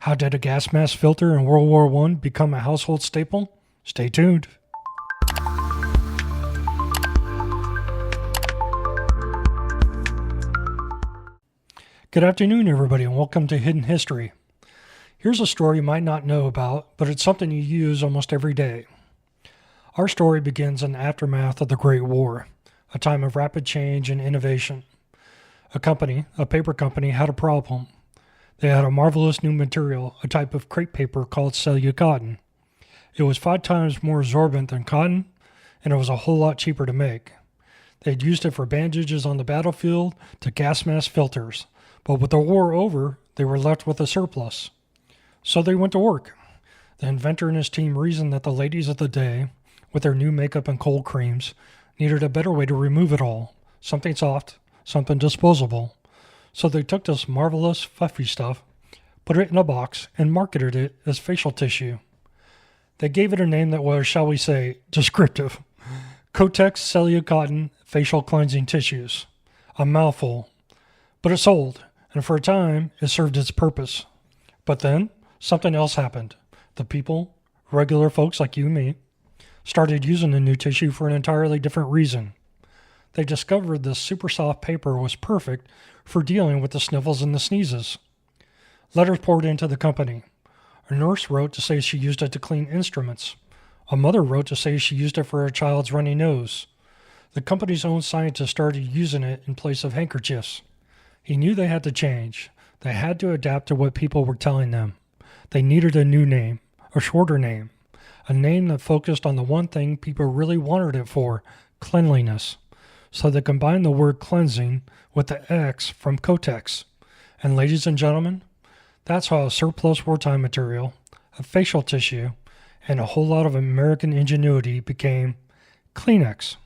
How did a gas mask filter in World War I become a household staple? Stay tuned. Good afternoon, everybody, and welcome to Hidden History. Here's a story you might not know about, but it's something you use almost every day. Our story begins in the aftermath of the Great War, a time of rapid change and innovation. A paper company, had a problem. They had a marvelous new material, a type of crepe paper called cellulose. It was 5 times more absorbent than cotton, and it was a whole lot cheaper to make. They'd used it for bandages on the battlefield to gas mask filters, but with the war over, they were left with a surplus. So they went to work. The inventor and his team reasoned that the ladies of the day, with their new makeup and cold creams, needed a better way to remove it all, something soft, something disposable. So they took this marvelous, fluffy stuff, put it in a box, and marketed it as facial tissue. They gave it a name that was, shall we say, descriptive. Kotex Cellulose Facial Cleansing Tissues. A mouthful. But it sold, and for a time, it served its purpose. But then, something else happened. The people, regular folks like you and me, started using the new tissue for an entirely different reason. They discovered this super soft paper was perfect for dealing with the sniffles and the sneezes. Letters poured into the company. A nurse wrote to say she used it to clean instruments. A mother wrote to say she used it for her child's runny nose. The company's own scientists started using it in place of handkerchiefs. He knew they had to change. They had to adapt to what people were telling them. They needed a new name, a shorter name, a name that focused on the one thing people really wanted it for, cleanliness. So they combined the word cleansing with the X from Kotex. And ladies and gentlemen, that's how a surplus wartime material, a facial tissue, and a whole lot of American ingenuity became Kleenex.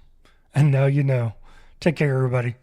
And now you know. Take care, everybody.